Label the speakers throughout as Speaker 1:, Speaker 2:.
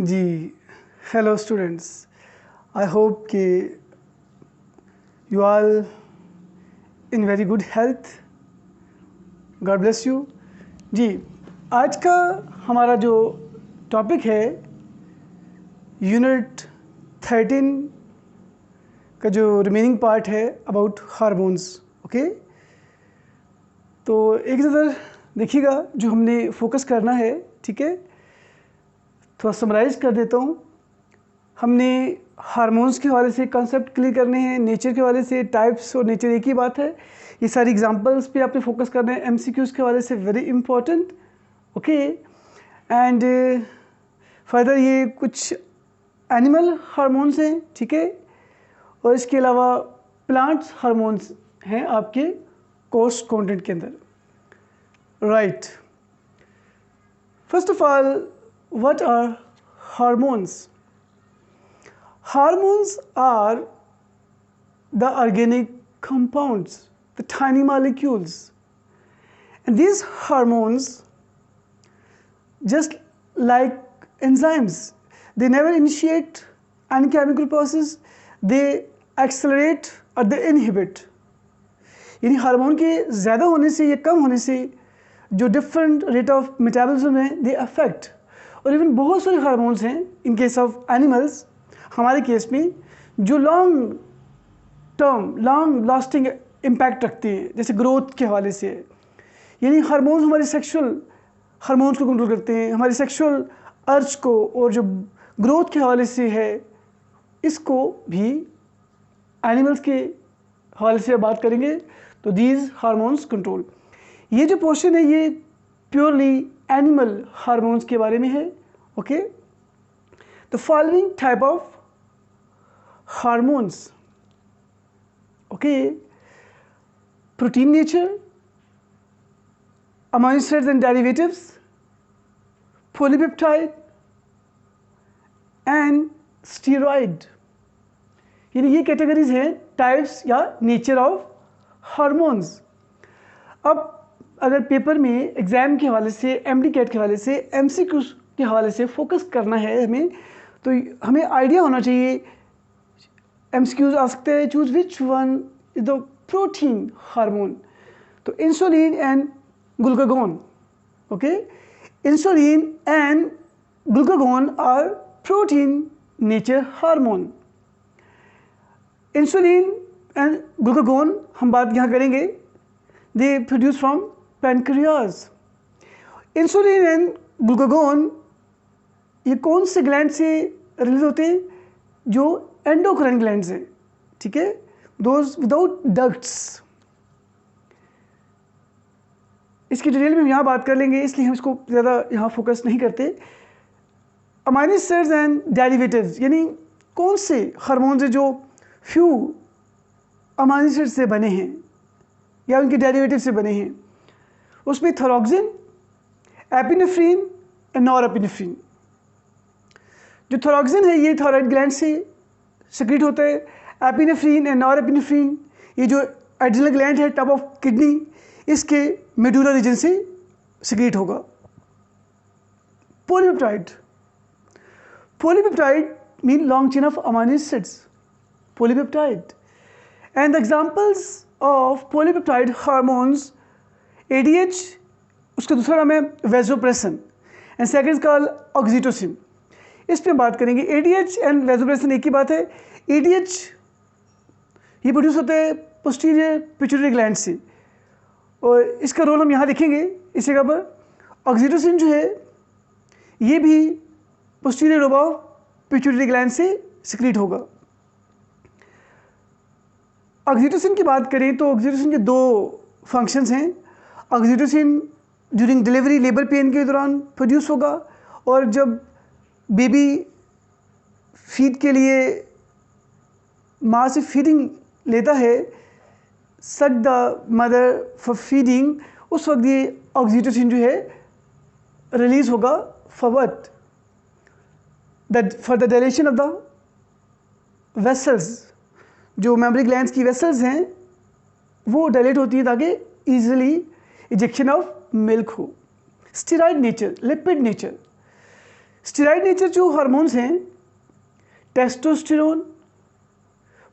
Speaker 1: Ji hello students, I hope कि you all in very good health. God bless you. जी, आज का हमारा जो टॉपिक है यूनिट 13 का जो रिमेनिंग पार्ट है अबाउट हार्मोन्स। ओके, तो एक नज़र देखिएगा जो हमने फोकस करना है। ठीक है, थोड़ा समराइज़ कर देता हूँ। हमने हार्मोन्स के हवाले से कॉन्सेप्ट क्लियर करने हैं, नेचर के हवाले से टाइप्स और नेचर एक ही बात है। ये सारी एग्जांपल्स पे आपने फोकस करना है, एमसीक्यूज़ के हवाले से very important. Okay, and further ये कुछ एनिमल हार्मोन्स हैं, ठीक है, और इसके अलावा प्लांट्स हार्मोन्स हैं आपके कोर्स कंटेंट के अंदर। Right, first of all what are hormones? Hormones are the organic compounds, the tiny molecules. And these hormones, just like enzymes, they never initiate any chemical process, they accelerate or they inhibit. यानी hormone के ज़्यादा होने से या कम होने से जो different rate of metabolism है दे अफेक्ट। और इवन बहुत सारे हार्मोन्स हैं इन केस ऑफ एनिमल्स, हमारे केस में, जो long term long lasting impact रखते हैं, जैसे ग्रोथ के हवाले से। यानी हार्मोन्स हमारे सेक्सुअल हार्मोन्स को कंट्रोल करते हैं, हमारे सेक्सुअल अर्ज को, और जो ग्रोथ के हवाले से है इसको भी एनिमल्स के हवाले से बात करेंगे। तो दीज हार्मोन्स कंट्रोल, ये जो पोर्शन है ये प्योरली एनिमल हार्मोन्स के बारे में है। Okay, the following type of hormones, okay, protein nature, amino acids and derivatives, polypeptide and steroid। यानी ये कैटेगरीज हैं टाइप्स या नेचर ऑफ हार्मोन्स। अब अगर पेपर में एग्जाम के हवाले से, एमडीकैट के हवाले से, एमसीक्यू के हवाले से फोकस करना है हमें, तो हमें आइडिया होना चाहिए। एमसीक्यूज आ सकते हैं, choose which one is the protein hormone. तो insulin and glucagon. Okay, insulin and glucagon are protein nature hormone. Insulin and glucagon हम बात यहाँ करेंगे, they produce from pancreas. Insulin and glucagon ये कौन से ग्लैंड से रिलीज होते हैं? जो एंडोक्राइन ग्लैंड्स हैं, ठीक है, दोज विदाउट डक्ट्स। इसकी डिटेल में हम यहाँ बात कर लेंगे, इसलिए हम इसको ज़्यादा यहाँ फोकस नहीं करते। अमाइनो एसिड्स एंड डेरिवेटिव्स, यानी कौन से हार्मोन्स हैं जो फ्यू अमाइनो एसिड से बने हैं या उनके डेरिवेटिव से बने हैं। उसमें थायरोक्सिन, एपिनेफ्रिन एंड नॉरएपिनेफ्रिन। जो थायरोक्सिन है ये थायराइड ग्लैंड से सिक्रीट होता है। एपिनेफ्रिन एंड नॉरएपिनेफ्रिन ये जो एड्रिनल ग्लैंड है टॉप ऑफ किडनी, इसके मेडुला रीजन से सिक्रीट होगा। Polypeptide, polypeptide mean long chain of amino acids, polypeptide. And the examples of polypeptide hormones, ADH, उसका दूसरा नाम है vasopressin, and second is called oxytocin. इस पे बात करेंगे। एडीएच एंड वेसोप्रेसिन एक ही बात है। एडीएच ये प्रोड्यूस होता है पोस्टीरियर पिट्यूटरी ग्लैंड से, और इसका रोल हम यहाँ देखेंगे इस जगह पर। ऑक्सीटोसिन जो है ये भी posterior lobe of pituitary gland से सिक्रीट होगा। ऑक्सीटोसिन की बात करें तो ऑक्सीटोसिन के दो फंक्शंस हैं। Oxytocin during delivery, labour pain के दौरान प्रोड्यूस होगा, और जब बेबी फीड के लिए माँ से फीडिंग लेता है, suck the mother for feeding, उस वक्त ये ऑक्सीटोसिन जो है रिलीज होगा for what? For the dilation of the vessels. जो मेमोरी ग्लैंड्स की वेसल्स हैं वो डायलेट होती है ताकि इजीली इजेक्शन ऑफ मिल्क हो। Steroid nature, lipid nature, steroid nature जो हार्मोन्स हैं, testosterone,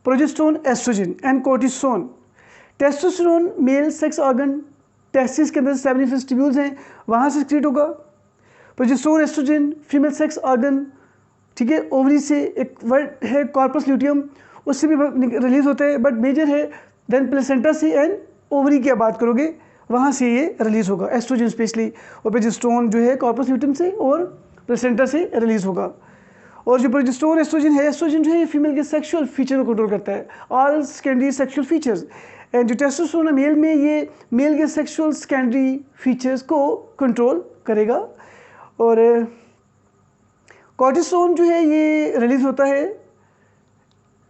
Speaker 1: progesterone, estrogen and cortisone. Testosterone male sex organ testis के अंदर 7 वेस्टिब्यूल्स हैं, वहाँ से सिक्रेट होगा। Progesterone estrogen female sex organ, ठीक है, ओवरी से एक वर्ड है कॉर्पस ल्यूटियम, उससे भी रिलीज होते हैं, बट मेजर है देन प्लेसेंटा से एंड ओवरी की आप बात करोगे वहाँ से ये रिलीज होगा, एस्ट्रोजन स्पेशली, और प्रोजेस्टेरोन जो है कॉर्पस ल्यूटियम से और प्लेसेंटा से रिलीज होगा। और जो प्रोजेस्टेरोन एस्ट्रोजन है, एस्ट्रोजन जो है ये फीमेल के सेक्सुअल फीचर को कंट्रोल करता है, all secondary sexual features. And जो टेस्टोस्टेरोन है मेल में, ये मेल के सेक्सुअल सेकेंडरी फीचर्स को कंट्रोल करेगा। और कॉर्टिसोन जो है ये रिलीज होता है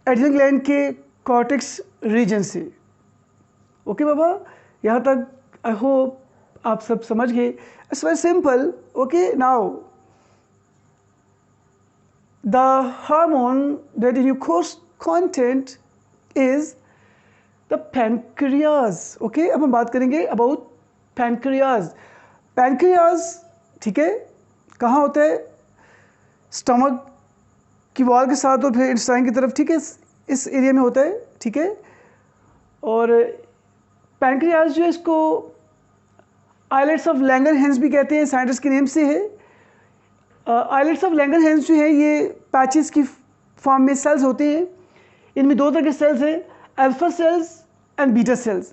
Speaker 1: एड्रिनल ग्लैंड के कॉर्टेक्स रीजन से। ओके बाबा, यहाँ तक आई होप आप सब समझ गए। It's very simple. Okay, now the hormone that in glucose content is the pancreas. Okay, अब हम बात करेंगे about pancreas. pancreas, ठीक है, कहाँ होता है? स्टमक की वॉल के साथ और फिर इंटेस्टाइन की तरफ, ठीक है, इस एरिया में होता है, ठीक है। और पैनक्रियाज जो है इसको आइलेट्स ऑफ लैंगरहैंस भी कहते हैं, साइंटिस्ट के नेम से है। आइलेट्स ऑफ लैंगरहैंस जो है ये पैचेस की फॉर्म में सेल्स होते हैं। इनमें दो तरह के सेल्स हैं, alpha cells and beta cells.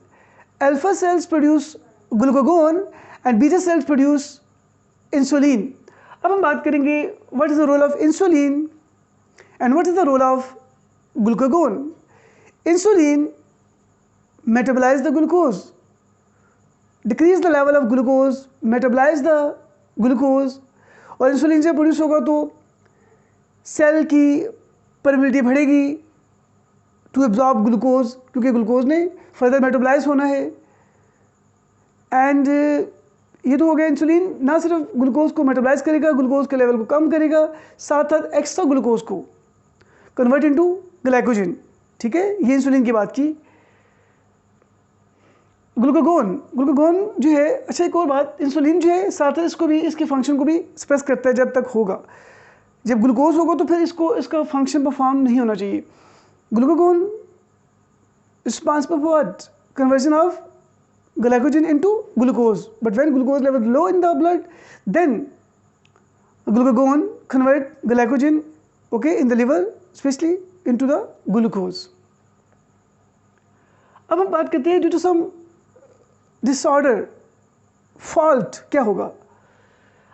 Speaker 1: Alpha cells produce glucagon and beta cells produce insulin. अब हम बात करेंगे what is the role of insulin and what is the role of glucagon. Insulin metabolize the glucose, decrease the level of glucose, metabolize the glucose. और insulin से produce होगा तो cell की permeability बढ़ेगी टू एब्जॉर्ब ग्लूकोज, क्योंकि glucose ने further metabolize होना है। एंड ये तो हो गया, इंसुलिन ना सिर्फ ग्लूकोज को मेटाबोलाइज करेगा, ग्लूकोज के लेवल को कम करेगा, साथ साथ एक्स्ट्रा ग्लूकोज को कन्वर्ट इनटू ग्लाइकोजन, ठीक है, ये इंसुलिन की बात की। ग्लूकागोन जो है, अच्छा एक और बात, इंसुलिन जो है साथ इसको भी, इसके फंक्शन को भी सप्रेस करता है जब तक होगा। जब ग्लूकोज होगा तो फिर इसका फंक्शन परफॉर्म नहीं होना चाहिए। Glucagon responsible for what? Conversion of glycogen into glucose, but when glucose level low in the blood then glucagon convert glycogen, okay, in the liver especially into the glucose. अब हम बात करते हैं due to some disorder, fault क्या होगा।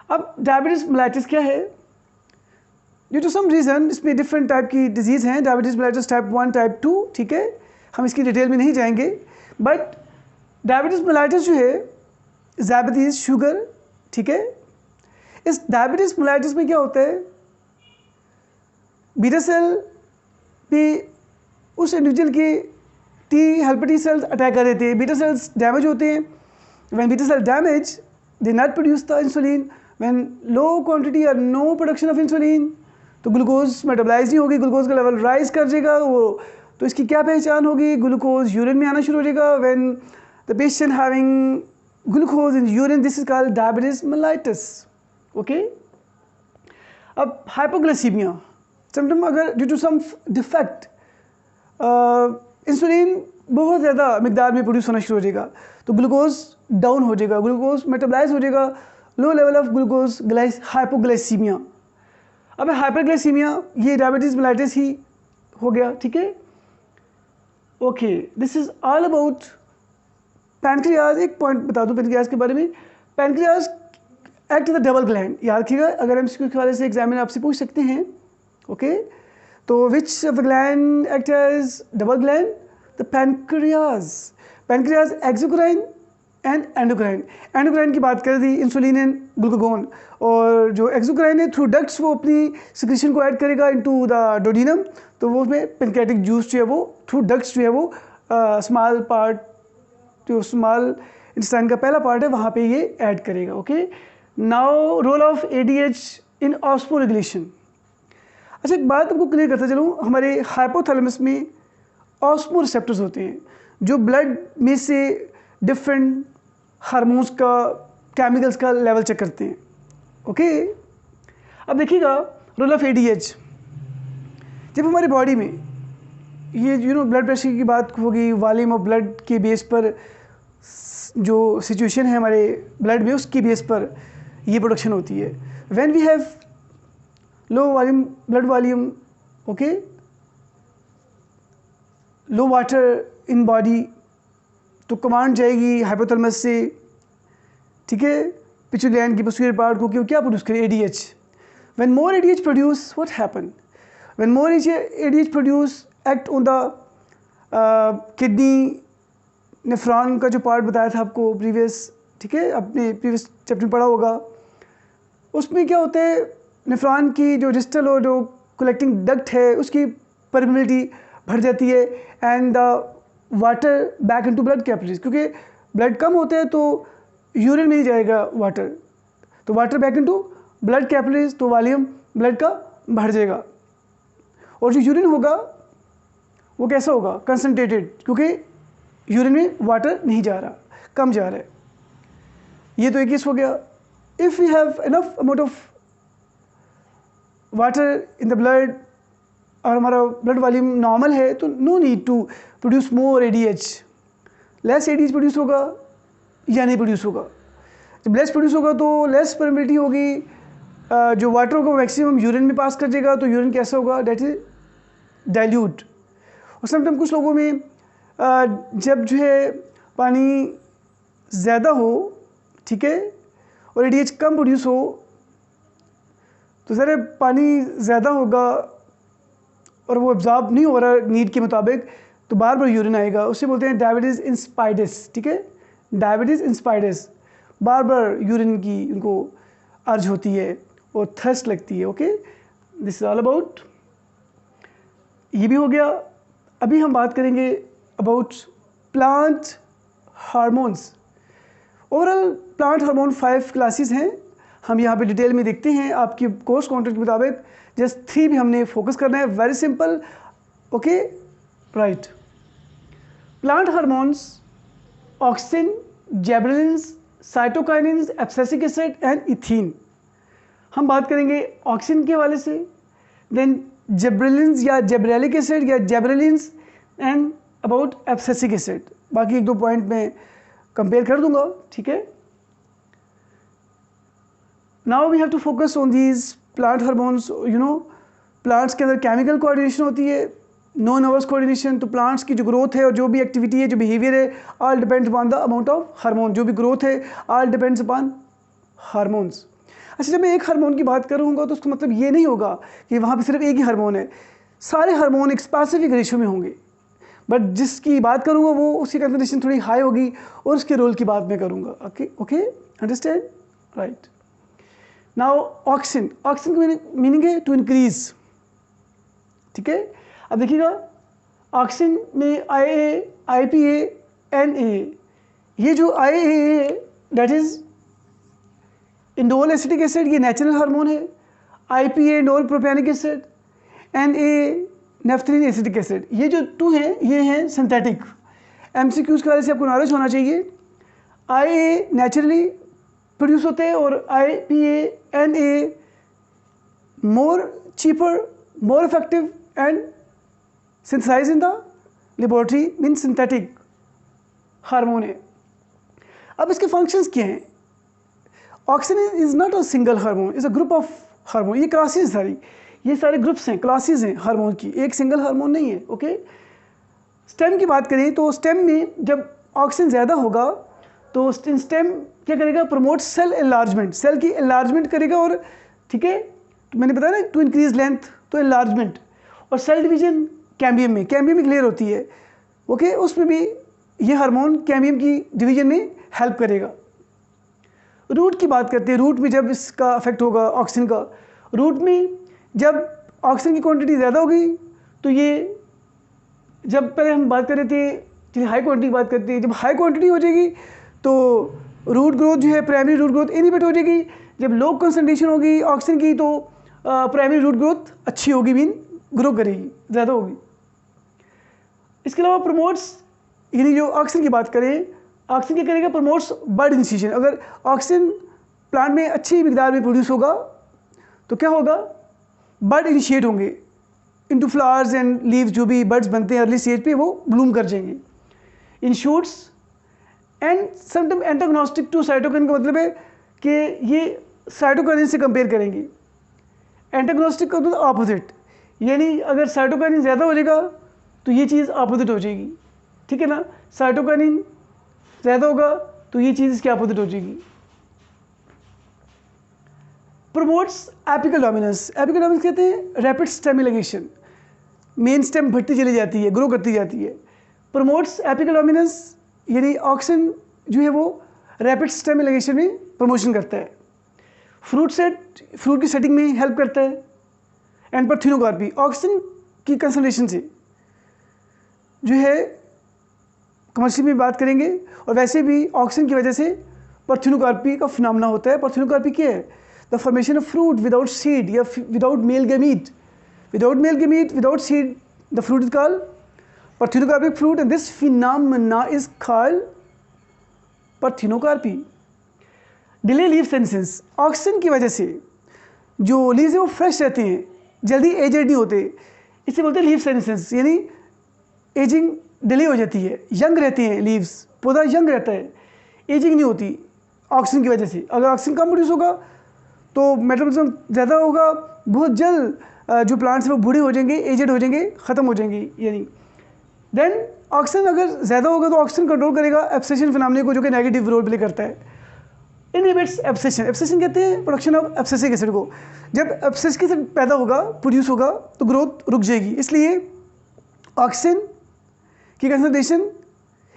Speaker 1: अब diabetes mellitus क्या है? ड्यू टू सम रीज़न इसमें डिफरेंट टाइप की डिजीज़ हैं, डायबिटीज मेलाइटिस टाइप 1 टाइप 2, ठीक है, हम इसकी डिटेल में नहीं जाएंगे। बट डायबिटीज मेलाइटिस जो है ज़ायबिटीज़, शुगर, ठीक है, इस डायबिटीज मेलाइटिस में क्या होता है, बीटा सेल भी उस इंडिविजुअल की T helper T cells attack कर देते हैं, बीटा सेल्स डैमेज होते हैं। When beta cell damage they not produce the insulin, when low quantity और नो प्रोडक्शन ऑफ इंसुलिन तो ग्लूकोज मेटाबोलाइज नहीं होगी, ग्लूकोज का लेवल राइज कर जाएगा वो, तो इसकी क्या पहचान होगी, ग्लूकोज यूरिन में आना शुरू हो जाएगा। When the patient having glucose in urine, this is called diabetes mellitus, okay. अब हाइपोग्लाइसीमिया, सिम्टम अगर due to some defect insulin बहुत ज़्यादा मिकदार में प्रोड्यूस होना शुरू हो जाएगा तो ग्लूकोज डाउन हो जाएगा, ग्लूकोज मेटाबोलाइज हो जाएगा, low level of glucose, hypoglycaemia. अब हाइपरग्लाइसीमिया ये डायबिटीज मेलाइटिस ही हो गया, ठीक है, okay. This is all about pancreas. एक पॉइंट बता दूं पैनक्रियाज के बारे में, pancreas act the double gland, याद रखिएगा, अगर एमसीक्यू के हवाले से एग्जामिनर आपसे पूछ सकते हैं, ओके। तो which of the gland act as double gland? The pancreas. Pancreas exocrine and endocrine. Endocrine की बात कर दी, इंसुलिन एंड ग्लूकागोन, और जो एक्सोक्राइन है थ्रू डक्ट्स वो अपनी सिक्रीशन को ऐड करेगा इनटू द डोडिनम, तो वो उसमें पेनक्रियाटिक जूस जो है वो थ्रू डक्ट्स जो है वो स्मॉल पार्ट, जो स्मॉल इंटेस्टाइन का पहला पार्ट है वहाँ पे ये ऐड करेगा, okay. Now role of ADH in osmoregulation. अच्छा एक बात आपको क्लियर करता चलूँ, हमारे हाइपोथैलेमस में ऑस्मो रिसेप्टर्स होते हैं जो ब्लड में से डिफरेंट हार्मोन्स का, केमिकल्स का लेवल चेक करते हैं, ओके। अब देखिएगा रोल ऑफ एडीएच। जब हमारी बॉडी में ये ब्लड प्रेशर की बात होगी, वॉल्यूम ऑफ ब्लड के बेस पर जो सिचुएशन है हमारे ब्लड में उसकी बेस पर ये प्रोडक्शन होती है। When we have low volume blood volume, okay, low water in body, तो कमांड जाएगी हाइपोथैलेमस से, ठीक है, पिट्यूटरी ग्लैंड की पोस्टीरियर पार्ट को कि क्या प्रोड्यूस करे, ADH. When more ADH produce, what happen? When more ADH produce act on the kidney, nephron का जो पार्ट बताया था आपको प्रीवियस, ठीक है, आपने प्रीवियस चैप्टर में पढ़ा होगा। उसमें क्या होता है, नेफ्रॉन की जो डिस्टल और जो कलेक्टिंग डक्ट है उसकी परमेबिलिटी बढ़ जाती है and water back into blood capillaries, क्योंकि ब्लड कम होता है तो यूरिन में ही जाएगा वाटर, तो water back into blood capillaries, तो वॉल्यूम ब्लड का बढ़ जाएगा। और जो यूरिन होगा वो कैसा होगा, कंसनट्रेटेड, क्योंकि यूरिन में वाटर नहीं जा रहा, कम जा रहा है। ये तो एक केस हो गया। If we have enough amount of water in the blood और हमारा ब्लड वॉल्यूम नॉर्मल है तो no need to produce more ADH. Less ADH produce होगा या नहीं प्रोड्यूस होगा? जब लेस प्रोड्यूस होगा तो लेस परमिबिलिटी होगी, जो वाटर होगा मैक्सिमम यूरिन में पास कर देगा, तो यूरिन कैसा होगा, डेट इज डाइल्यूट। और समटाइम कुछ लोगों में जब जो है पानी ज़्यादा हो, ठीक है, और एडीएच कम प्रोड्यूस हो, तो ज़रा पानी ज़्यादा होगा और वो एब्जॉर्ब नहीं हो रहा नीड के मुताबिक, तो बार बार यूरिन आएगा। उसे बोलते हैं डायबिटीज़ इंस्पाइडस, ठीक है, डायबिटीज़ इंस्पाइडस, बार बार यूरिन की उनको अर्ज होती है और थर्स्ट लगती है। Okay, this is all about, ये भी हो गया। अभी हम बात करेंगे about plant hormones. Overall plant hormone 5 classes हैं, हम यहाँ पे डिटेल में देखते हैं। आपकी कोर्स कॉन्टेंट के मुताबिक जस्ट 3 भी हमने फोकस करना है, very simple. Okay, right. Plant hormones auxin, gibberellins, cytokinins, abscisic acid and ethene. हम बात करेंगे ऑक्सिन के हवाले से, देन जिबरेलिन्स या जिब्रेलिक एसिड या gibberellins and about abscisic acid. बाकी 1-2 पॉइंट में कंपेयर कर दूंगा, ठीक है। Now we have to focus on these plant hormones. Plants के अंदर केमिकल कोऑर्डिनेशन होती है, नो नर्वस कोऑर्डिनेशन। तो प्लांट्स की जो ग्रोथ है और जो भी एक्टिविटी है, जो बिहेवियर है, all depends upon the amount of hormone. जो भी ग्रोथ है ऑल डिपेंड्स अपॉन हार्मोन्स। अच्छा, जब मैं एक हार्मोन की बात करूँगा तो उसका मतलब ये नहीं होगा कि वहाँ पे सिर्फ एक ही हार्मोन है, सारे हार्मोन एक स्पेसिफिक रेशियो में होंगे, बट जिसकी बात करूँगा वो उसकी कंसंट्रेशन थोड़ी हाई होगी और उसके रोल की बात मैं करूँगा। Okay okay, understand, right. Now auxin, auxin की मीनिंग है टू इंक्रीज, ठीक है। अब देखिएगा ऑक्सिन में IA, IPA, NA, ये जो IA है that is indole acetic acid, ये नेचुरल हार्मोन है। IPA indole propionic acid, NA naphthalene acetic acid, ये जो 2 हैं ये हैं सिंथेटिक। MCQs के वाले से आपको नॉलेज होना चाहिए। IA नेचुरली प्रोड्यूस होते हैं और IPA, NA more cheaper, more effective and synthesize in the laboratory, mean synthetic hormone है। अब इसके फंक्शंस क्या हैं? Auxin is not a single hormone, is a group of hormone. ये क्लासेस सारी, ये सारे ग्रुप्स हैं, क्लासेस हैं हार्मोन की, एक सिंगल हार्मोन नहीं है। ओके, स्टेम की बात करें तो स्टेम में जब ऑक्सिन ज़्यादा होगा तो स्टेम क्या करेगा, प्रमोट सेल एनलार्जमेंट, सेल की एनलार्जमेंट करेगा। और ठीक है, तो मैंने बताया ना टू इंक्रीज लेंथ, तो एनलार्जमेंट। और सेल डिवीजन कैम्बियम में क्लियर होती है। ओके, उसमें भी ये हार्मोन कैम्बियम की डिवीजन में हेल्प करेगा। रूट की बात करते हैं, रूट में जब इसका इफेक्ट होगा ऑक्सिन का, रूट में जब ऑक्सीजन की क्वांटिटी ज़्यादा होगी तो ये, जब पहले हम बात कर रहे थे जैसे हाई क्वांटिटी की बात करते हैं, जब हाई क्वांटिटी हो जाएगी तो रूट ग्रोथ जो है, प्राइमरी रूट ग्रोथ इनहिबिट हो जाएगी। जब लो कंसंट्रेशन होगी ऑक्सीजन की तो प्राइमरी रूट ग्रोथ अच्छी होगी, मीन ग्रो करेगी, ज़्यादा होगी। इसके अलावा प्रमोट्स, यानी जो ऑक्सीजन की बात करें, ऑक्सीजन क्या करेगा, प्रमोट्स बड इनिशिएशन। अगर ऑक्सीजन प्लांट में अच्छी मिकदार में प्रोड्यूस होगा तो क्या होगा, बर्ड इनिशिएट होंगे इनटू फ्लावर्स एंड लीव्स, जो भी बर्ड्स बनते हैं अर्ली स्टेज पे वो ब्लूम कर जाएंगे। In shoots and sometime antagonistic to cytokinin का मतलब है कि ये साइटोकिनिन से कंपेयर करेंगे। एंटागोनिस्टिक का मतलब ऑपोजिट, यानी अगर साइटोकिनिन ज़्यादा हो जाएगा तो ये चीज़ ऑपोजिट हो जाएगी, ठीक है ना। साइटोकिनिन ज़्यादा होगा तो ये चीज़ इसके ऑपोजिट हो जाएगी। Promotes apical dominance, apical dominance कहते हैं रैपिड स्टेम इलाइगेशन, मेन स्टेम बढ़ती चली जाती है, ग्रो करती जाती है। प्रमोट्स एपिकल डोमिनेंस यानी ऑक्सिन जो है वो रैपिड स्टेम इलाइगेशन में प्रमोशन करता है। फ्रूट की सेटिंग में हेल्प करता है। एंड पार्थिनोकार्पी, ऑक्सिन की कंसंट्रेशन से जो है कमर्शियल में बात करेंगे, और वैसे भी ऑक्सिन की वजह से पार्थिनोकार्पी का फिनोमेना होता है। पार्थिनोकार्पी क्या है? The formation of fruit without seed या without male gamete, without seed the fruit is called parthenocarpic fruit, and this phenomena is called parthenocarpy. Delay leaf senescence, auxin की वजह से जो लीव्स है वो फ्रेश रहते हैं, जल्दी एजेड नहीं होते, इसे बोलते हैं लीफ सेंसेस, यानी एजिंग डिले हो जाती है, यंग रहते हैं लीव्स, पौधा यंग रहता है, एजिंग नहीं होती ऑक्सीजन की वजह से। अगर ऑक्सीजन कम प्रोड्यूस होगा तो मेटाबॉलिज्म ज़्यादा होगा, बहुत जल्द जो प्लांट्स हैं वो बूढ़े हो जाएंगे, एजेड हो जाएंगे, ख़त्म हो जाएंगे यानी। देन ऑक्सीजन अगर ज़्यादा होगा तो ऑक्सीजन कंट्रोल करेगा एब्सेशन फिनोमेना को, जो कि नेगेटिव रोल प्ले करता है। इनहिबिट्स एब्सेशन, एब्सेशन कहते हैं प्रोडक्शन ऑफ एब्सेसिक एसिड को। जब एब्सेसिक एसिड पैदा होगा, प्रोड्यूस होगा, तो ग्रोथ रुक जाएगी, इसलिए ऑक्सीजन की कंसंट्रेशन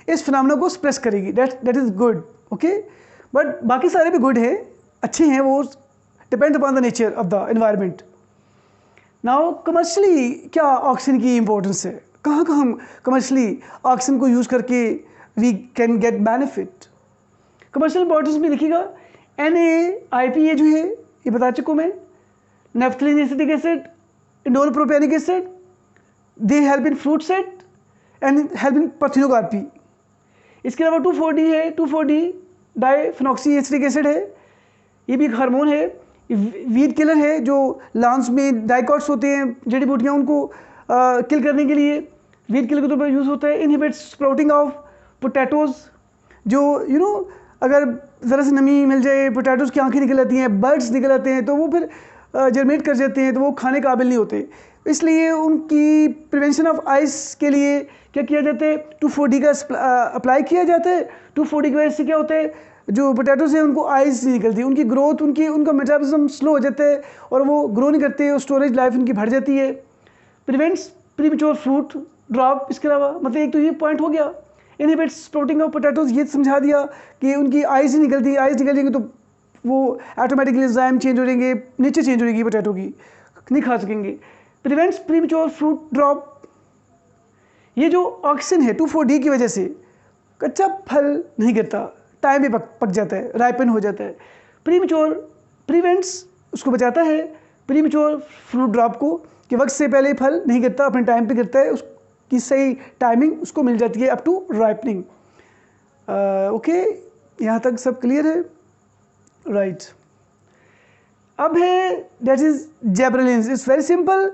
Speaker 1: इस फिनोमेना को सप्रेस करेगी। That is good, okay. But बाकी सारे भी गुड है, अच्छे हैं, वो depend upon the nature of the environment. Now commercially क्या ऑक्सीजन की इंपॉर्टेंस है, कहाँ हम कमर्शली ऑक्सीजन को यूज़ करके we can get benefit. Commercial importance में लिखिएगा NaIPA जो है ये बता चुका मैं, naphthalene acetic acid, indole propionic acid, they help in fruit set and help in parthenocarpy. इसके अलावा 2,4-D है, 2,4-D डाइफेनॉक्सी एसिटिक एसिड है, ये भी एक हार्मोन है, वीड किलर है, जो लांस में डाइकॉट्स होते हैं जड़ी बूटियाँ, उनको किल करने के लिए वीड किलर के तौर पर यूज़ होता है। इनहिबिट्स स्प्राउटिंग ऑफ पोटैटोज, जो अगर ज़रा से नमी मिल जाए, पोटैटोज़ की आंखें निकल आती हैं, बर्ड्स निकल आते हैं, तो वो फिर जर्मेट कर जाते हैं, तो वो खाने काबिल नहीं होते, इसलिए उनकी प्रिवेंशन ऑफ आइस के लिए क्या किया जाता है, 2,4-D का अप्लाई किया जाता है। 2,4-D की वजह से क्या होता है, जो पोटैटोज़ हैं उनको आइस नहीं निकलती, उनकी ग्रोथ, उनका मेटाबॉलिज्म स्लो हो जाता है और वो ग्रो नहीं करते, और स्टोरेज लाइफ उनकी बढ़ जाती है। प्रिवेंट्स प्रीमेच्योर फ्रूट ड्रॉप, इसके अलावा मतलब एक तो ये पॉइंट हो गया। इनहिबिट्स स्प्राउटिंग ऑफ पोटैटोज़, ये समझा दिया कि उनकी आइस ही निकलती, आइस निकल जाएंगे तो वो ऑटोमेटिकली एंजाइम चेंज हो जाएंगे, नेचर चेंज हो जाएगी पोटैटो की, नहीं खा सकेंगे। प्रिवेंट्स प्रीमेच्योर फ्रूट ड्रॉप, ये जो ऑक्सीजन है 2,4-D की वजह से कच्चा फल नहीं गिरता, टाइम भी पक जाता है, राइपन हो जाता है। प्रीमेच्योर प्रिवेंट्स उसको बचाता है, प्रीमेच्योर फ्रूट ड्रॉप को, कि वक्त से पहले फल नहीं गिरता, अपने टाइम पे गिरता है, उसकी सही टाइमिंग उसको मिल जाती है अप टू राइपनिंग। ओके, यहाँ तक सब क्लियर है, राइट। अब है that is gibberellins, it's very simple.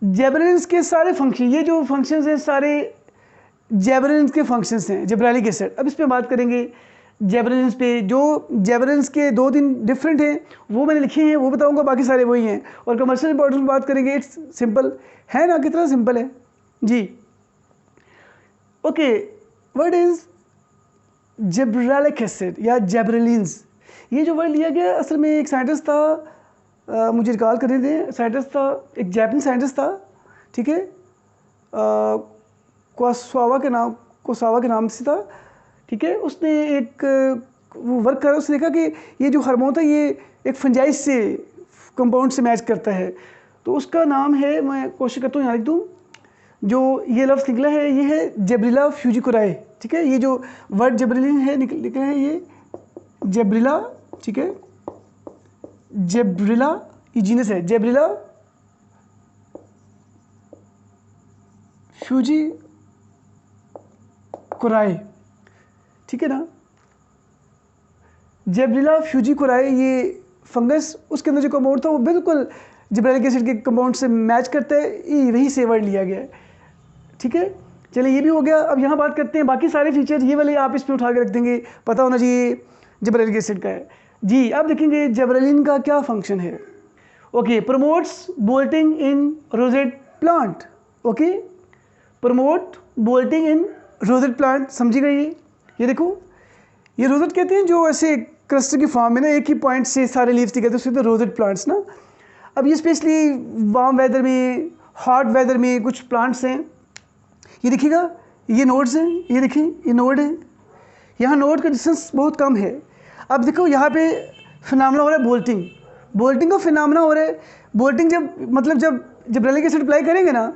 Speaker 1: Gibberellins के सारे फंक्शन, ये जो फंक्शंस हैं सारे जेब्रेलिन्स के फंक्शंस हैं, जेब्रेलिक एसिड। अब इस पे बात करेंगे जेब्रेलिन्स पे। जो जेब्रेलिन्स के 2-3 डिफरेंट हैं वो मैंने लिखे हैं, वो बताऊंगा, बाकी सारे वही हैं। और कमर्शियल इंपॉर्टेंस में बात करेंगे, इट्स सिंपल है ना, कितना सिंपल है जी। ओके, व्हाट इज जेब्रेलिक एसिड या जेब्रेलिन्स? ये जो वर्ड लिया गया, असल में एक साइंटिस्ट था, मुझे रिकॉल करने दें, साइंटिस्ट था, एक जापानी साइंटिस्ट था, ठीक है, कोसावा के नाम से था, ठीक है। उसने एक वो वर्क करा, उसने देखा कि ये जो हार्मोन था ये एक फंजाइस से कंपाउंड से मैच करता है, तो उसका नाम है, मैं कोशिश करता हूँ यहाँ लिख दूँ, जो ये लफ्ज़ निकला है ये है जेब्रिला फ्यूजिकुराई, ठीक है। ये जो वर्ड जेब्रेलिन है निकला है ये जेब्रिला, ठीक है, जेब्रिला, ये जीनस है जेब्रिला फ्यूजिकुराई, ठीक है ना। जेब्रिला फ्यूजिकुराई ये फंगस, उसके अंदर जो कंपाउंड था वो बिल्कुल जिब्रेलिक एसिड के कंपाउंड से मैच करता है, ये वहीं से वर्ड लिया गया है। ठीक है, चलिए ये भी हो गया। अब यहाँ बात करते हैं बाकी सारे फीचर, ये वाले आप इस पर उठा के रख देंगे, पता होना चाहिए जिब्रेलिक एसिड का है जी। अब देखेंगे जिब्रेलिन का क्या फंक्शन है। Okay, promotes bolting in rosette plant. Okay, promote bolting in rosette plant, समझी गई? ये देखो, ये रोजेट कहते हैं जो ऐसे क्लस्टर की फॉर्म में ना एक ही पॉइंट से सारे लीव्स दिखाते हैं, उसके तो रोजेट प्लांट्स ना। अब ये स्पेशली वार्म वेदर में, हॉट वेदर में कुछ प्लांट्स हैं। ये देखिएगा, ये नोड्स हैं, ये देखिए ये नोड है, यहाँ नोड का डिस्टेंस बहुत कम है। अब देखो यहाँ पे फिनोमेना हो रहा है बोल्टिंग, बोल्टिंग का फिनोमेना हो रहा है। बोल्टिंग जब मतलब जब जिब्रेलिक एसिड अप्लाई करेंगे ना,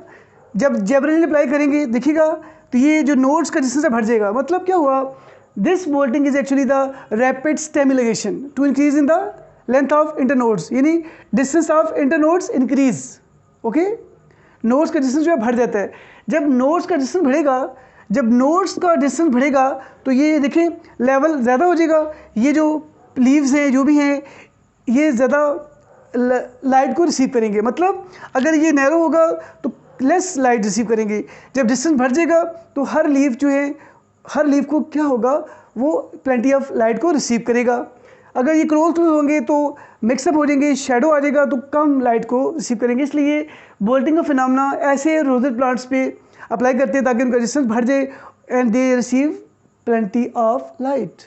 Speaker 1: जब जिब्रेलिन अप्लाई करेंगे देखिएगा तो ये जो नोड्स का डिस्टेंस बढ़ जाएगा। मतलब क्या हुआ, this bolting is actually the rapid stimulation to increase in the length of internodes, यानी distance of internodes increase. Okay, nodes का डिस्टेंस जो है बढ़ जाता है। जब नोड्स का डिस्टेंस बढ़ेगा, जब नोड्स का डिस्टेंस बढ़ेगा तो ये देखें लेवल ज़्यादा हो जाएगा। ये जो लीव्स हैं जो भी हैं ये ज़्यादा लाइट को रिसीव करेंगे। मतलब अगर ये नैरो होगा तो लेस लाइट रिसीव करेंगे। जब डिस्टेंस बढ़ जाएगा तो हर लीव जो है, हर लीव को क्या होगा, वो प्लेंटी ऑफ लाइट को रिसीव करेगा। अगर ये क्लोज होंगे तो मिक्सअप हो जाएंगे, शेडो आ जाएगा तो कम लाइट को रिसीव करेंगे। इसलिए बोल्टिंग का फिनोमेना ऐसे रोजेट प्लांट्स पे अप्लाई करते हैं ताकि उनका डिस्टेंस बढ़ जाए and they receive plenty of light.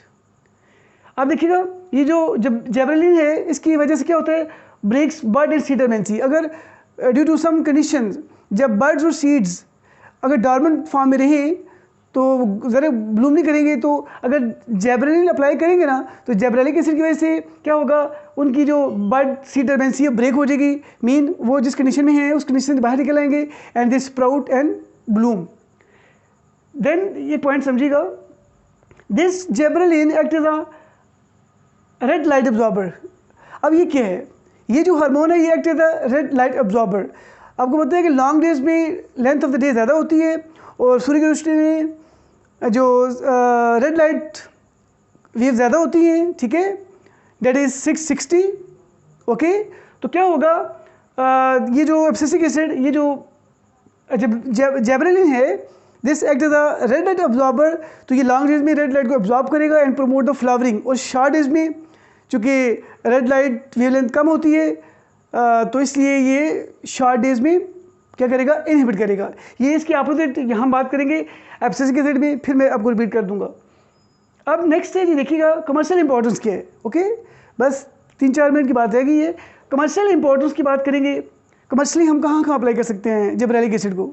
Speaker 1: अब देखिएगा ये जो जब जिब्रेलिन है इसकी वजह से क्या होता है, ब्रेक्स बड एंड सीड डोर्मेंसी। अगर ड्यू टू सम कंडीशन जब बर्ड्स और सीड्स अगर डॉर्मेंट फॉर्म में रहें तो ज़रा ब्लूम नहीं करेंगे, तो अगर जिब्रेलिन अप्लाई करेंगे ना तो जिब्रेलिक एसिड की वजह से क्या होगा, उनकी जो बड सीड डोर्मेंसी है ब्रेक हो जाएगी। मीन वो जिस कंडीशन में है उस कंडीशन से बाहर निकल आएंगे and they sprout and bloom. Then ये पॉइंट समझिएगा, this gibberellin act as a red light absorber. अब ये क्या है, ये जो हार्मोन है ये act as a red light absorber. आपको पता है कि लॉन्ग डेज में लेंथ ऑफ द डे ज़्यादा होती है और सूर्य की रोशनी में जो रेड लाइट वेव ज़्यादा होती हैं, ठीक है, डेट इज़ 660। ओके, तो क्या होगा, ये जो एब्सिसिक एसिड, ये जो जिब्रेलिन है, this act as a red light absorber. तो ये लॉन्ग डेज में रेड लाइट को एब्जॉर्ब करेगा एंड प्रमोट द फ्लावरिंग। और शॉर्ट डेज में चूँकि रेड लाइट वेवलेंथ कम होती है तो इसलिए ये शॉर्ट डेज में क्या करेगा, इनहिबिट करेगा। ये इसकी अपोजिट यहाँ बात करेंगे एब्सिसिक एसिड में, फिर मैं आपको रिपीट कर दूंगा। अब नेक्स्ट है जी, देखिएगा कमर्शियल इंपॉर्टेंस क्या है। ओके, बस 3-4 मिनट की बात रहेगी। ये कमर्शियल इंपॉर्टेंस की बात करेंगे। कमर्शियली हम कहाँ कहाँ अप्लाई कर सकते हैं जिब्रेलिक एसिड को।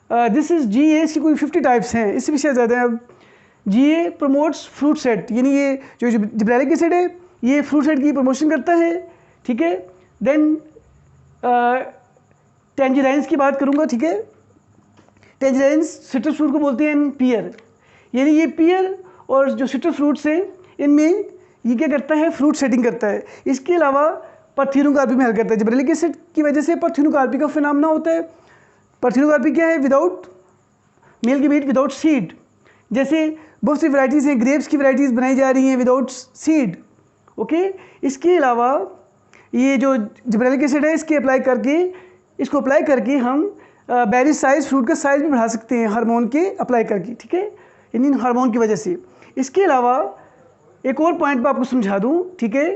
Speaker 1: दिस इज़ GA, इसकी कोई 50 टाइप्स हैं, इससे भी शायद ज़्यादा है। अब GA प्रमोट्स फ्रूट सेट, यानी ये जो जिब्रेलिक एसिड है ये फ्रूट सेट की प्रमोशन करता है, ठीक है। देन टेंजराइंस की बात करूँगा, ठीक है। टेंजराइंस सिट्रस फ्रूट को बोलते हैं पियर, यानी ये पियर और जो सिट्रस फ्रूट्स हैं इनमें ये क्या करता है, फ्रूट सेटिंग करता है। इसके अलावा पार्थिनोकार्पी में हेल्प करता है। जिब्रेलिक एसिड की वजह से पार्थिनोकार्पी का फिनोमेना होता है। पार्थिनोकार्पी क्या है, विदाउट मेल की बीट विदाउट सीड। जैसे बहुत सी वैराइटीज़ हैं, ग्रेप्स की वैराइटीज़ बनाई जा रही हैं विदाउट सीड। ओके, इसके अलावा ये जो जिब्रेलिक एसिड है इसको अप्लाई करके हम बेरी साइज, फ्रूट का साइज भी बढ़ा सकते हैं हार्मोन के अप्लाई करके, ठीक है, इन हार्मोन की वजह से। इसके अलावा एक और पॉइंट मैं आपको समझा दूं, ठीक है।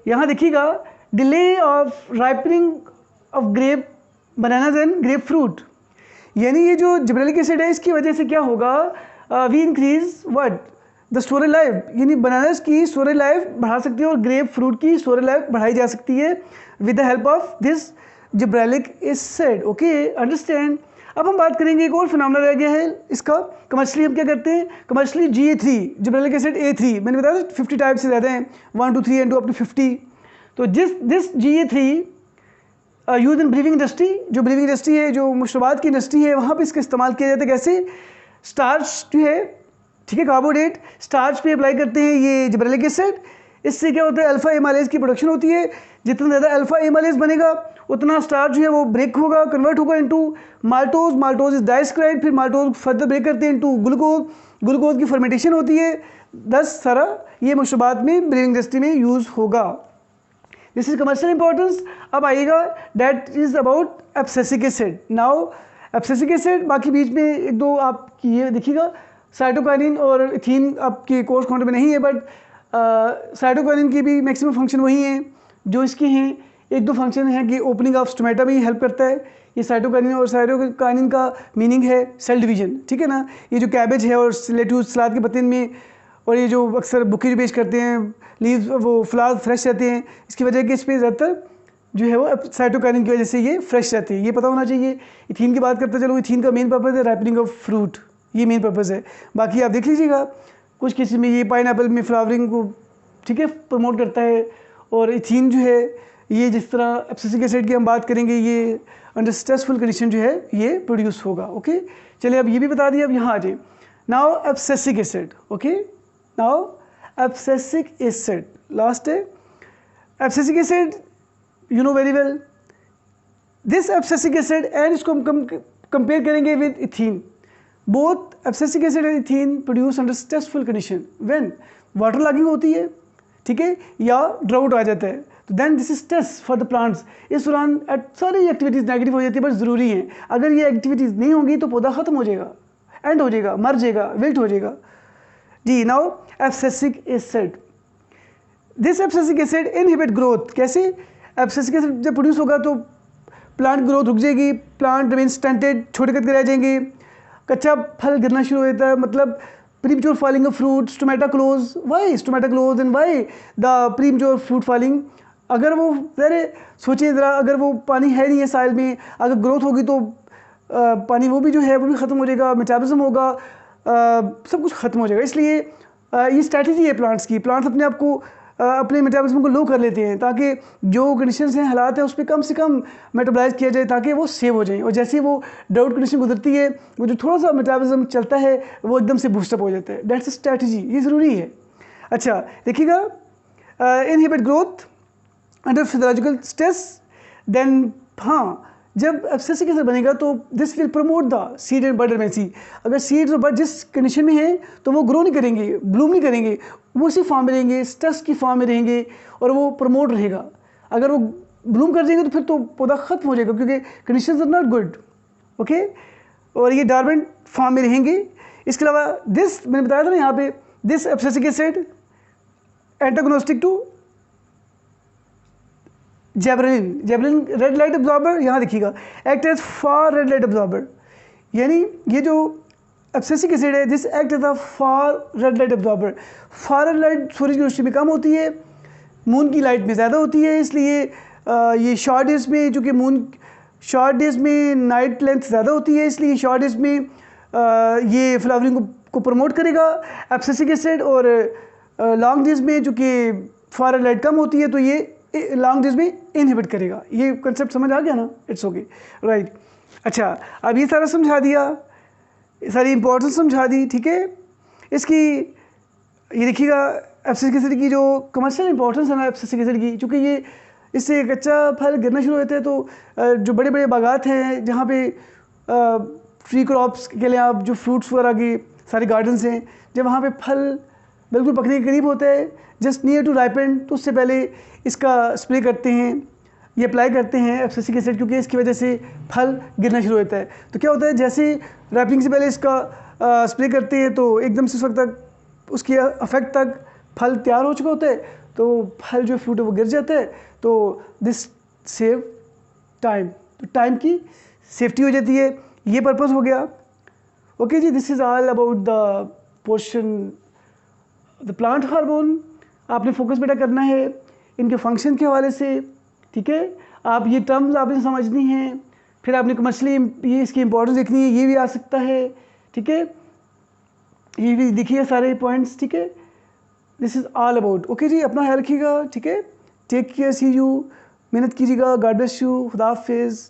Speaker 1: यहाँ देखिएगा, delay of ripening of grape bananas and grep fruit, यानी ये जो जिब्रेलिक एसिड है इसकी वजह से क्या होगा, we increase what the storage life, यानी बनानास की स्टोरेज लाइफ बढ़ा सकती है और ग्रेप फ्रूट की स्टोरेज लाइफ बढ़ाई जा सकती है with the help of this gibberellic acid. Okay, understand. अब हम बात करेंगे, एक और फिनोमेना रह गया है इसका। कमर्शियली हम क्या करते हैं, commercially GA3 gibberellic acid A3, मैंने बताया 50 टाइप से ज़्यादा हैं, 1 2 3 एंड 2 अप टू 50। तो this GA3 use in brewing industry, जो ब्रीविंग इंडस्ट्री है, जो मुशरबात की इंडस्ट्री है, वहाँ पे इसका इस्तेमाल किया जाता है। कैसे, स्टार्च जो है, ठीक है, कार्बोहाइड्रेट स्टार्च पे अप्लाई करते हैं ये जिब्रेलिक एसिड। इससे क्या होता है, अल्फा एमाइलेज की प्रोडक्शन होती है। जितना ज़्यादा अल्फा एमाइलेज बनेगा उतना स्टार्च जो है वो ब्रेक होगा, कन्वर्ट होगा इनटू माल्टोज। माल्टोज इज डाइस्क्राइड, फिर माल्टोज फर्दर ब्रेक करते हैं इनटू ग्लूकोज। ग्लूकोज की फर्मेंटेशन होती है। 10 सारा ये मुशरबात में ब्रीविंग इंडस्ट्री में यूज़ होगा। This is commercial importance. अब आइएगा that is about abscisic acid. Now abscisic acid, बाकी बीच में एक दो आप ये देखिएगा, साइटोकाइनिन और इथीन आपके कोर्स काउंटर में नहीं है, बट साइटोकाइनिन की भी मैक्सिमम फंक्शन वही हैं जो इसके हैं। एक दो फंक्शन है कि ओपनिंग ऑफ स्टोमेटा में हेल्प करता है ये साइटोकाइनिन, और साइटोकाइनिन का मीनिंग है सेल डिवीजन, ठीक है ना। ये जो कैबेज है और लेट्यूस सलाद के पत्ते में, और ये जो अक्सर बुके जो पेश करते हैं लीव्स, वो फ्लावर फ्रेश रहते हैं, इसकी वजह कि इस पर ज़्यादातर जो है वो साइटोकाइनिन की वजह से ये फ्रेश रहते हैं, ये पता होना चाहिए। इथीन की बात करते चलो, इथीन का मेन पर्पज़ है राइपनिंग ऑफ फ्रूट, ये मेन पर्पज़ है। बाकी आप देख लीजिएगा कुछ किसी में ये पाइनएप्पल में फ्लावरिंग को, ठीक है, प्रमोट करता है। और इथीन जो है ये जिस तरह एब्सिसिक एसिड की हम बात करेंगे, ये अंडर स्ट्रेसफुल कंडीशन जो है ये प्रोड्यूस होगा। ओके, चलिए अब ये भी बता दिया। अब यहाँ आ जाए, now abscisic acid. Okay, now abscisic acid last है। Abscisic acid you know very well this abscisic acid, and इसको हम कंपेयर करेंगे with ethene. Both abscisic acid and ethene produce under stressful condition when water logging होती है, ठीक है, या drought आ जाता है, तो then this is stress for the plants. इस दौरान सारी एक्टिविटीज़ नेगेटिव हो जाती है, बट ज़रूरी है। अगर ये एक्टिविटीज़ नहीं होंगी तो पौधा ख़त्म हो जाएगा, एंड हो जाएगा, मर जाएगा, विल्ट हो जाएगा जी। Now abscisic acid, this abscisic acid inhibit growth. कैसे? एब्सिसिक एसिड जब प्रोड्यूस होगा तो प्लांट ग्रोथ रुक जाएगी, प्लांट रिमेन स्टंटेड, छोटे कद के रह जाएंगे, कच्चा फल गिरना शुरू हो जाता है, मतलब premature falling of fruit, stomata close. Why stomata close and why the premature fruit falling? अगर वो ज़रा सोचिए ज़रा, अगर वो पानी है नहीं है साइल में, अगर ग्रोथ होगी तो पानी वो भी जो है वो भी ख़त्म हो जाएगा, मेटाबॉलिज्म होगा, सब कुछ ख़त्म हो जाएगा। इसलिए ये स्ट्रैटेजी है प्लांट्स की। प्लांट्स अपने आप को अपने मेटाबॉलिज्म को लो कर लेते हैं ताकि जो कंडीशंस हैं, हालात हैं, उस पर कम से कम मेटाबॉलाइज किया जाए ताकि वो सेव हो जाए। और जैसे ही वो ड्राउट कंडीशन गुजरती है, वो जो थोड़ा सा मेटाबॉलिज्म चलता है वो एकदम से बूस्टअप हो जाता है। दैट्स अ स्ट्रैटेजी, ये ज़रूरी है। अच्छा देखिएगा, inhibit growth under physiological stress. Then हाँ, जब एब्सिसिक एसिड बनेगा तो this will promote the seed and bud dormancy. अगर सीड्स और बड जिस कंडीशन में हैं तो वो ग्रो नहीं करेंगे, ब्लूम नहीं करेंगे, वो उसी फॉर्म में रहेंगे, स्ट्रेस की फॉर्म में रहेंगे, और वो प्रमोट रहेगा। अगर वो ब्लूम कर देंगे तो फिर तो पौधा ख़त्म हो जाएगा, क्योंकि conditions are not good. Okay, और ये डॉर्मेंट फॉर्म में रहेंगे। इसके अलावा दिस मैंने बताया था ना यहाँ पे, this abscisic acid antagonistic to gibberellin. Gibberellin red light absorber, यहाँ देखिएगा, act as far red light absorber. यानी ये जो एब्सिसिक एसिड है, this act as a far red light absorber. Far red light सूरज की रोशनी में कम होती है, मून की लाइट में ज़्यादा होती है, इसलिए ये शॉर्ट डेज में, चूँकि मून शॉर्ट डेज में नाइट लेंथ ज़्यादा होती है, इसलिए शॉर्ट डेज में ये फ्लावरिंग को प्रमोट करेगा एब्सिसिक एसिड। और लॉन्ग डेज में चूँकि फार रेड लाइट कम होती है तो ये लॉन्ग डेज में इनहिबिट करेगा। ये कंसेप्ट समझ आ गया ना? It's okay, right. अच्छा, अब ये सारा समझा दिया, सारी इंपॉर्टेंस समझा दी, ठीक है। इसकी ये देखिएगा एब्सिसिक एसिड की जो कमर्शियल इंपॉर्टेंस है ना एब्सिसिक एसिड की, चूँकि ये इससे कच्चा फल गिरना शुरू होता है, तो जो बड़े बड़े बागात हैं जहाँ पे ट्री क्रॉप्स के लिए आप जो फ्रूट्स वगैरह की सारे गार्डन्स हैं, जब वहाँ पे फल बिल्कुल पकने के करीब होता है, जस्ट नियर टू राइपेंड, तो उससे पहले इसका स्प्रे करते हैं, ये अप्लाई करते हैं एब्सिसिक एसिड, क्योंकि इसकी वजह से फल गिरना शुरू होता है। तो क्या होता है, जैसे रैपिंग से पहले इसका स्प्रे करते हैं तो एकदम से उस वक्त तक उसके अफेक्ट तक फल तैयार हो चुका होता है, तो फल जो फ्रूट है वो गिर जाता है। तो दिस सेव टाइम, तो टाइम की सेफ्टी हो जाती है, ये पर्पज़ हो गया। ओके जी, this is all about the portion the plant hormone. आपने फोकस बेटा करना है इनके फंक्शन के हवाले से, ठीक है। आप ये टर्म्स आपने समझनी हैं, फिर आपने कमर्शियली ये इसकी इंपॉर्टेंस देखनी है, ये भी आ सकता है, ठीक है। ये भी देखिए सारे पॉइंट्स, ठीक है। This is all about. Okay जी, अपना ख्याल रखिएगा, ठीक है। टेक केयर, सी यू, मेहनत कीजिएगा, गॉड ब्लेस यू, खुदा हाफिज़।